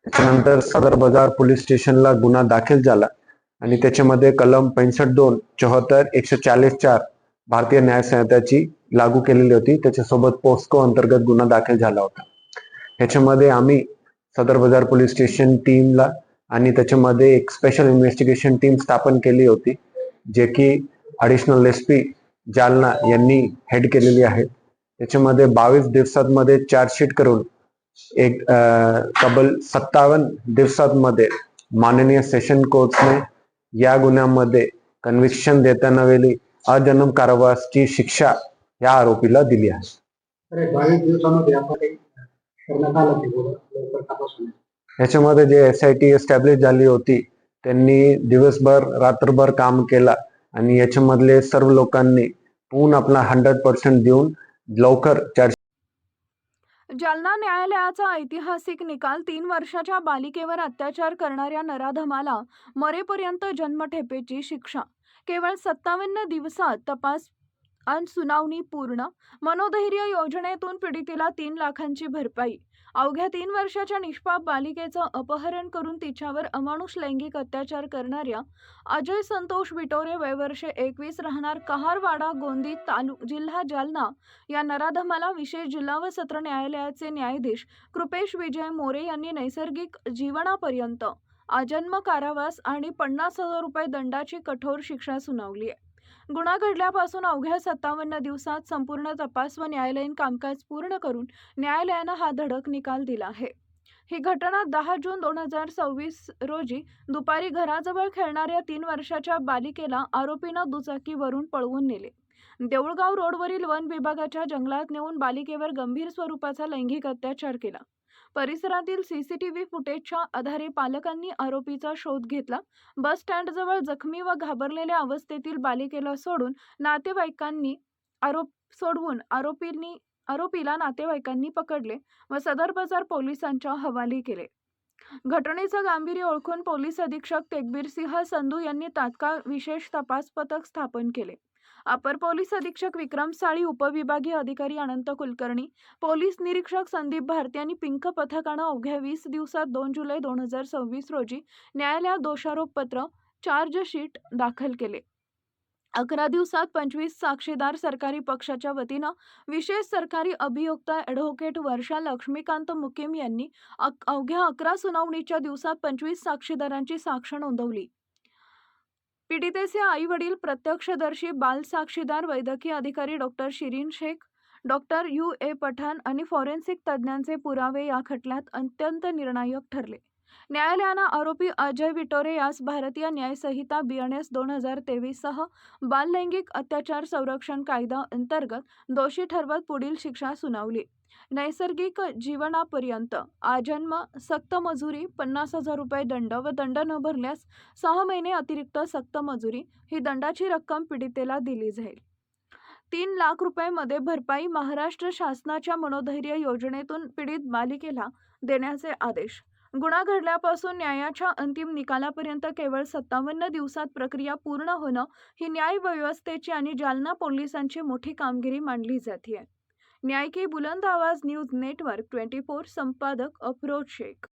त्याच्यानंतर सदर बाजार पोलीस स्टेशनला गुन्हा दाखल झाला आणि त्याच्यामध्ये कलम 65(2), 74, 140(4) भारतीय न्याय संहिताची लागू केलेली होती. त्याच्यासोबत पोस्को अंतर्गत गुन्हा दाखल झाला होता. ह्याच्यामध्ये आम्ही सदर बाजार पोलीस स्टेशन टीमला आणि त्याच्यामध्ये एक स्पेशल इन्व्हेस्टिगेशन टीम स्थापन केली होती, जे की ॲडिशनल SP जालना यांनी हेड केलेली आहे. त्याच्यामध्ये 22 दिवसांमध्ये चार्जशीट करून एक तब्बल 57 दिवसांमध्ये माननीय सेशन कोर्टने या गुन्ह्यामध्ये कन्व्हिक्शन देताना वेळी अजन्म कारावासाची शिक्षा या आरोपीला दिली आहे. 22 दिवसामध्ये आपण करण्यात आलं ते लवकर तपासून. याच्यामध्ये जे SIT एस्टॅब्लिश झाली होती त्यांनी दिवसभर रात्रभर काम केला आणि याच्यामधले सर्व लोकांनी पूर्ण आपला 100% देऊन लवकर चार्ज. जालना न्यायालयाचा ऐतिहासिक निकाल 3 वर्षाच्या बालिकेवर अत्याचार करणाऱ्या नराधमाला मरेपर्यंत जन्मठेपेची शिक्षा. केवळ 57 दिवसात तपास आणि सुनावणी पूर्ण. मनोधैर्य योजनेतून पीडितेला 3 लाखांची भरपाई. अवघ्या 3 वर्षाच्या निष्पाप बालिकेचं अपहरण करून तिच्यावर अमानुष लैंगिक अत्याचार करणाऱ्या अजय संतोष विटोरे वय वर्ष 21 राहणार कहारवाडा गोंदी जिल्हा जालना या नराधमाला विशेष जिल्हा व सत्र न्यायालयाचे न्यायाधीश कृपेश विजय मोरे यांनी नैसर्गिक जीवनापर्यंत आजन्म कारावास आणि 50,000 रुपये दंडाची कठोर शिक्षा सुनावली आहे. गुन्हा घडल्यापासून अवघ्या 57 दिवसात संपूर्ण तपास व न्यायालयीन कामकाज पूर्ण करून न्यायालयानं हा धडक निकाल दिला आहे. ही घटना 10 जून 2026 रोजी दुपारी घराजवळ खेळणाऱ्या 3 वर्षाच्या बालिकेला आरोपीनं दुचाकीवरून पळवून नेले. देऊळगाव रोडवरील वन विभागाच्या जंगलात नेऊन बालिकेवर गंभीर स्वरूपाचा लैंगिक अत्याचार केला. परिसरातील CCTV फुटेजच्या आधारे पालकांनी आरोपीचा शोध घेतला. बस स्टँडजवळ जखमी व घाबरलेल्या अवस्थेतील बालिकेला सोडून आरोपीला नातेवाईकांनी पकडले व सदर बाजार पोलिसांच्या हवाली केले. घटनेचं गांभीर्य ओळखून पोलीस अधीक्षक तेकबीरसिंह संधू यांनी तात्काळ विशेष तपास पथक स्थापन केले. अपर पोलीस अधीक्षक विक्रम साळी, उपविभागीय अधिकारी अनंत कुलकर्णी, पोलीस निरीक्षक संदीप भारती आणि पिंक पथकानं अवघ्या 20 दिवसात 2 जुलै 2026 रोजी न्यायालयात दोषारोपपत्र चार्जशीट दाखल केले. 11 दिवसात 25 साक्षीदार सरकारी पक्षाच्या वतीनं विशेष सरकारी अभियोक्ता ॲडव्होकेट वर्षा लक्ष्मीकांत मुकीम यांनी अवघ्या 11 सुनावणीच्या दिवसात 25 साक्षीदारांची साक्ष नोंदवली. पीडितेचे आई वडील, प्रत्यक्षदर्शी, बाल साक्षीदार, वैद्यकीय अधिकारी doctor Shirin Shaikh, doctor UA Pathan आणि फॉरेन्सिक तज्ज्ञांचे पुरावे या खटल्यात अत्यंत निर्णायक ठरले. न्यायालयानं आरोपी अजय विटोरे यास भारतीय न्याय संहिता BNS 2023 सह बाल लैंगिक अत्याचार संरक्षण कायदा अंतर्गत दोषी ठरवत पुढील शिक्षा सुनावली. नैसर्गिक जीवनापर्यंत आजन्म, सक्त मजुरी, 50,000 रुपये दंड व दंड न भरल्यास 6 महिने अतिरिक्त सक्त मजुरी ही दंडाची रक्कम पीडितेला दिली जाईल. 3 लाख रुपये मध्ये भरपाई महाराष्ट्र शासनाच्या मनोधैर्य योजनेतून पीडित बालिकेला देण्याचे आदेश. गुन्हा घडल्यापासून न्यायाच्या अंतिम निकालापर्यंत केवळ 57 दिवसात प्रक्रिया पूर्ण होणं ही न्याय व्यवस्थेची आणि जालना पोलिसांची मोठी कामगिरी मानली जाते. न्याय की बुलंद आवाज न्यूज नेटवर्क 24 संपादक अफरोज शेख.